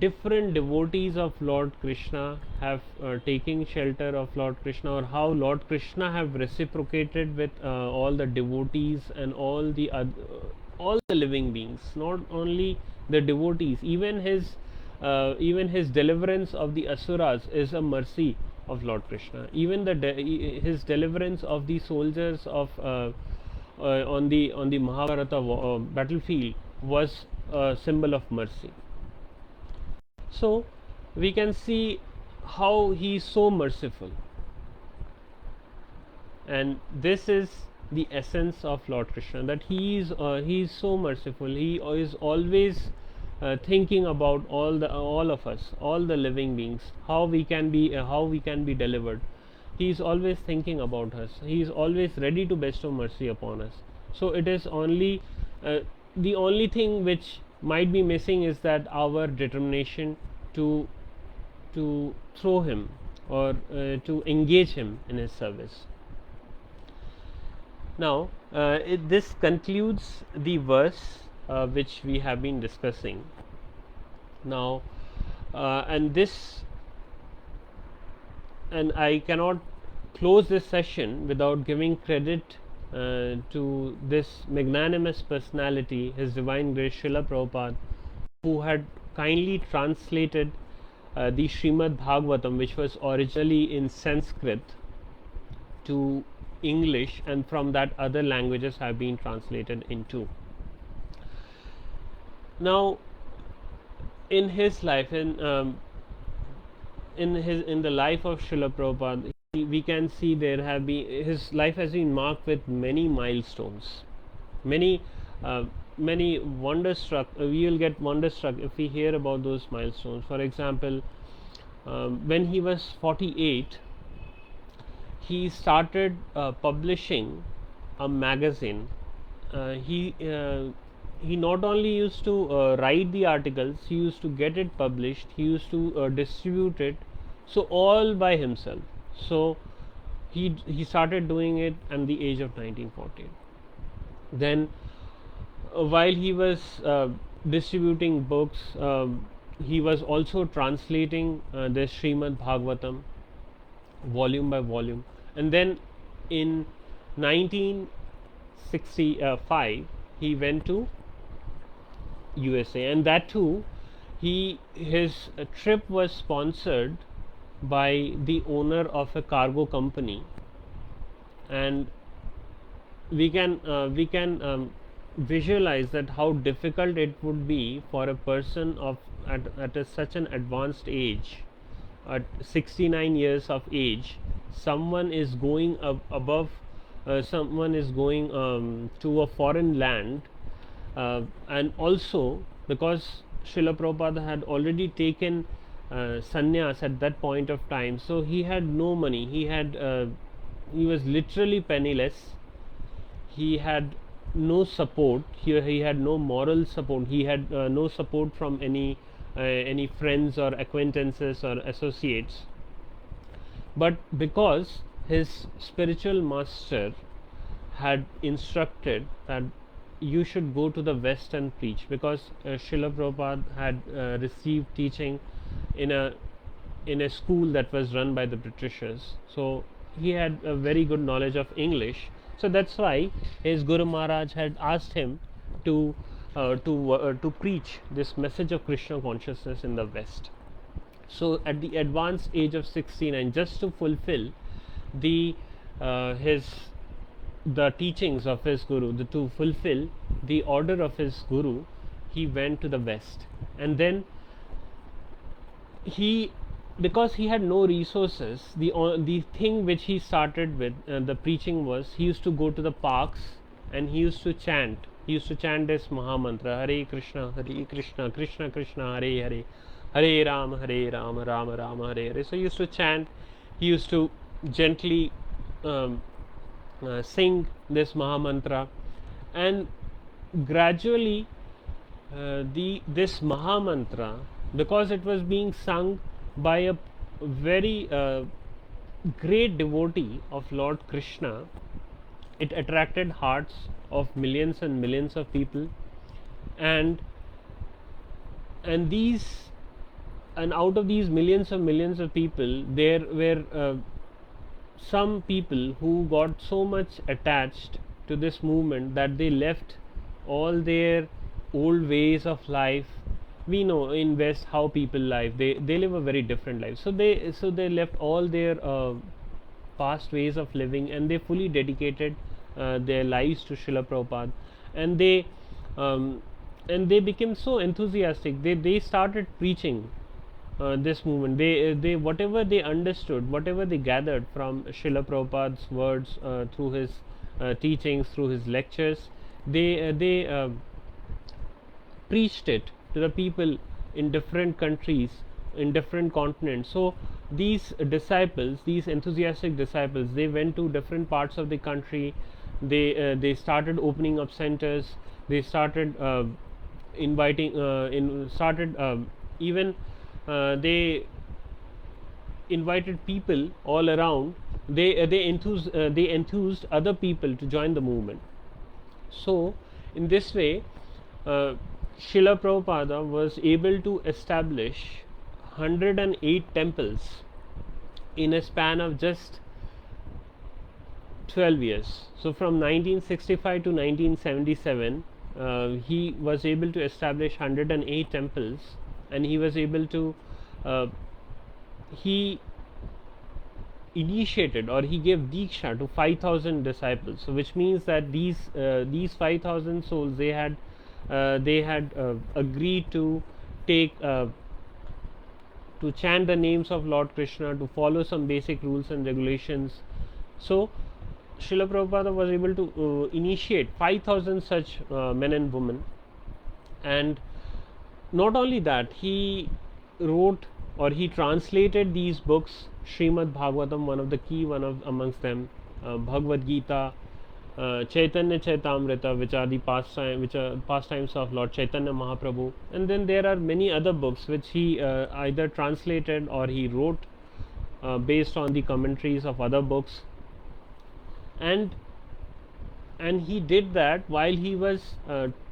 different devotees of Lord Krishna have taken shelter of Lord Krishna, or how Lord Krishna have reciprocated with all the devotees and all the living beings. Not only the devotees, even his deliverance of the asuras is a mercy of Lord Krishna. Even his deliverance of the soldiers of on the Mahabharata battlefield was a symbol of mercy. So we can see how he is so merciful, and this is the essence of Lord Krishna, that he is so merciful. He is always thinking about all of us, all the living beings, how we can be delivered. He is always thinking about us. He is always ready to bestow mercy upon us. So it is only the only thing which might be missing is that our determination to throw him, or to engage him in his service. Now this concludes the verse which we have been discussing now, and I cannot close this session without giving credit to this magnanimous personality, His Divine Grace Srila Prabhupada, who had kindly translated the Srimad Bhagavatam, which was originally in Sanskrit, to English, and from that other languages have been translated into. Now in his life, in the life of Srila Prabhupada, we can see his life has been marked with many milestones, many wonderstruck. We will get wonderstruck if we hear about those milestones. For example, when he was 48, he started publishing a magazine. He not only used to write the articles, he used to get it published, he used to distribute it, so all by himself. So he started doing it at the age of 1914. Then while he was distributing books, he was also translating the Srimad Bhagavatam volume by volume. And then in 1965 he went to USA, and that too his trip was sponsored by the owner of a cargo company. And we can visualize that how difficult it would be for a person of such an advanced age, at 69 years of age. Someone is going someone is going to a foreign land, and also because Srila Prabhupada had already taken sannyas at that point of time, so he had no money. He was literally penniless. He had no support. He had no moral support. He had no support from any friends or acquaintances or associates. But because his spiritual master had instructed that you should go to the West and preach, because Srila Prabhupada had received teaching in a school that was run by the Britishers, so he had a very good knowledge of English. So that's why his Guru Maharaj had asked him to preach this message of Krishna consciousness in the West. So at the advanced age of 69, just to fulfill the teachings of his Guru, to fulfill the order of his Guru, he went to the West. And then because he had no resources, the thing which he started with the preaching was, he used to go to the parks and he used to chant this Mahamantra, Hare Krishna, Krishna Krishna, Hare Hare, Hare Rama, Rama Rama, Hare Hare. So he used to chant, he used to gently sing this Mahamantra, and gradually this Mahamantra, because it was being sung by a very great devotee of Lord Krishna, it attracted hearts of millions and millions of people, and out of these millions of people, there were some people who got so much attached to this movement that they left all their old ways of life. We know in West how people live, they live a very different life, so they left all their past ways of living, and they fully dedicated their lives to Srila Prabhupada, and they became so enthusiastic. They started preaching this movement. They whatever they understood, whatever they gathered from Srila Prabhupada's words, through his teachings, through his lectures, they preached it to the people in different countries, in different continents. So these disciples, these enthusiastic disciples, they went to different parts of the country. They started opening up centers. They started inviting they invited people all around. They enthused other people to join the movement. So in this way, Srila Prabhupada was able to establish 108 temples in a span of just 12 years. So from 1965 to 1977, he was able to establish 108 temples, and he was able to he initiated, or he gave Diksha to 5,000 disciples. So which means that these 5,000 souls, they had agreed to take to chant the names of Lord Krishna, to follow some basic rules and regulations. So Srila Prabhupada was able to initiate 5,000 such men and women. And not only that, he wrote, or he translated these books, Srimad Bhagavatam, one of the key amongst them, Bhagavad Gita, Chaitanya Chaitamrita, which are pastimes of Lord Chaitanya Mahaprabhu. And then there are many other books which he either translated or he wrote based on the commentaries of other books. and he did that while he was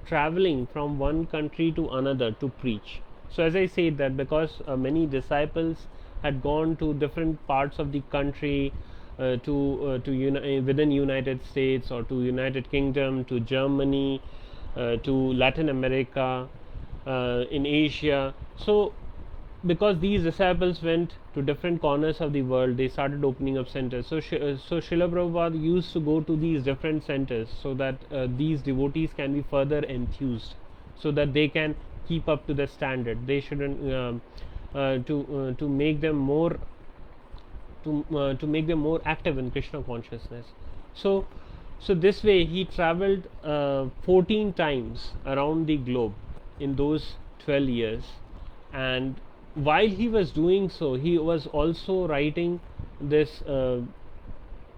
traveling from one country to another to preach. So as I said that because many disciples had gone to different parts of the country, within United States or to United Kingdom, to Germany, to Latin America, in Asia. So because these disciples went to different corners of the world, they started opening up centers. So Srila Prabhupada used to go to these different centers so that these devotees can be further enthused, so that they can keep up to the standard. They shouldn't to make them more to make them more active in Krishna consciousness. So this way he traveled 14 times around the globe in those 12 years, and while he was doing so, he was also writing this.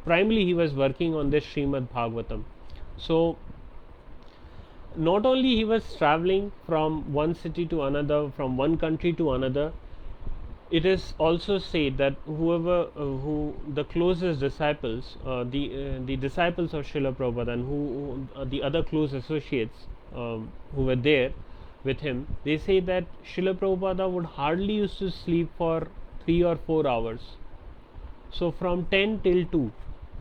Primarily, he was working on this Srimad Bhagavatam. So, not only he was traveling from one city to another, from one country to another, it is also said that who the closest disciples, the disciples of Srila Prabhupada, and who the other close associates who were there with him, they say that Srila Prabhupada would hardly used to sleep for 3 or 4 hours. So from 10 till 2,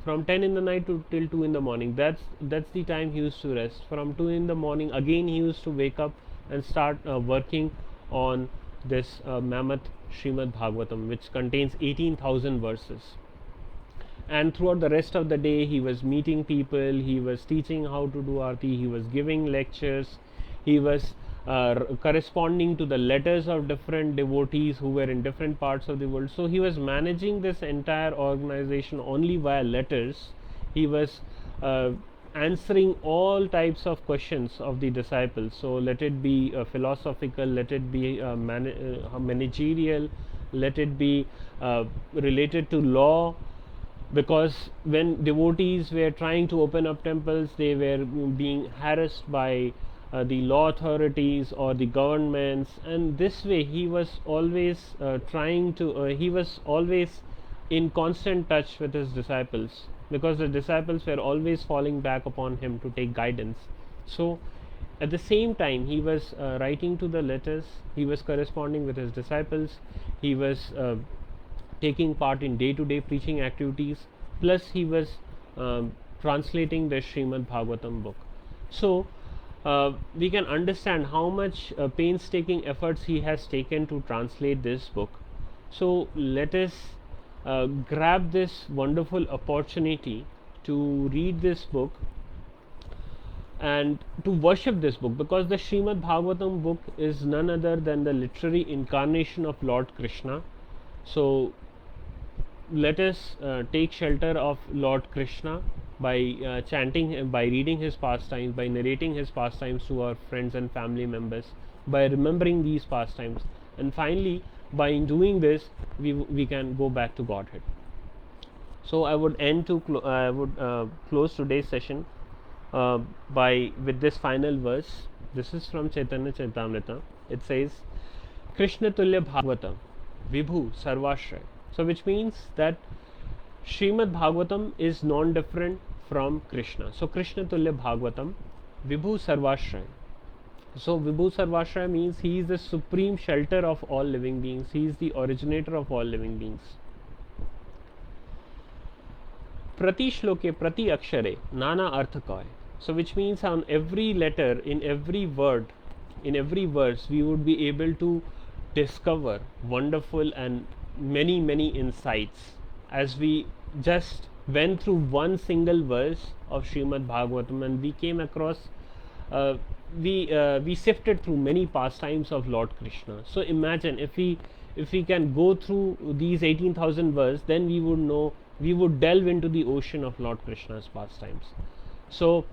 from 10 in the night to till 2 in the morning, that's the time he used to rest. From 2 in the morning again he used to wake up and start working on this mammoth Srimad Bhagavatam, which contains 18,000 verses. And throughout the rest of the day he was meeting people, he was teaching how to do arti, he was giving lectures, he was corresponding to the letters of different devotees who were in different parts of the world. So he was managing this entire organization only via letters. He was answering all types of questions of the disciples. So let it be philosophical, let it be managerial, let it be related to law, because when devotees were trying to open up temples, they were being harassed by the law authorities or the governments, and this way he was always he was always in constant touch with his disciples, because the disciples were always falling back upon him to take guidance. So at the same time he was writing to the letters, he was corresponding with his disciples, he was taking part in day-to-day preaching activities, plus he was translating the Srimad Bhagavatam book. So we can understand how much painstaking efforts he has taken to translate this book. So let us grab this wonderful opportunity to read this book and to worship this book, because the Srimad Bhagavatam book is none other than the literary incarnation of Lord Krishna. So let us take shelter of Lord Krishna by chanting, by reading his pastimes, by narrating his pastimes to our friends and family members, by remembering these pastimes, and finally by doing this we can go back to Godhead. So I would close today's session with this final verse. This is from Chaitanya Charitamrita. It says, Krishna Tulya Bhagavatam Vibhu Sarvashray. So which means that Srimad Bhagavatam is non-different from Krishna. So Krishna Tulya Bhagavatam Vibhu Sarvashray. So Vibhu Sarvashray means he is the supreme shelter of all living beings. He is the originator of all living beings. Prati shloke prati akshare nana artha koi. So which means on every letter, in every word, in every verse, we would be able to discover wonderful and many insights, as we just went through one single verse of Srimad Bhagavatam, and we came across we sifted through many pastimes of Lord Krishna. So imagine if we can go through these 18,000 verses, then we would know, we would delve into the ocean of Lord Krishna's pastimes. So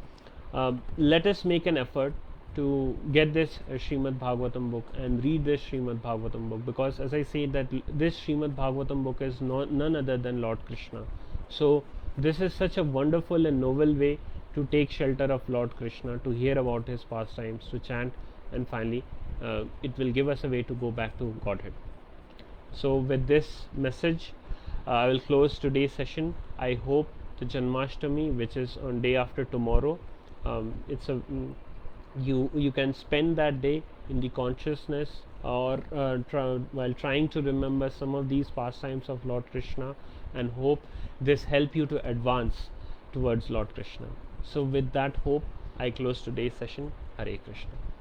let us make an effort to get this Srimad Bhagavatam book and read this Srimad Bhagavatam book, because as I say that this Srimad Bhagavatam book is none other than Lord Krishna. So this is such a wonderful and novel way to take shelter of Lord Krishna, to hear about his pastimes, to chant, and finally it will give us a way to go back to Godhead. So with this message I will close today's session. I hope the Janmashtami, which is on day after tomorrow. It's a you can spend that day in the consciousness, or while trying to remember some of these pastimes of Lord Krishna, and hope this help you to advance towards Lord Krishna. So with that hope, I close today's session. Hare Krishna.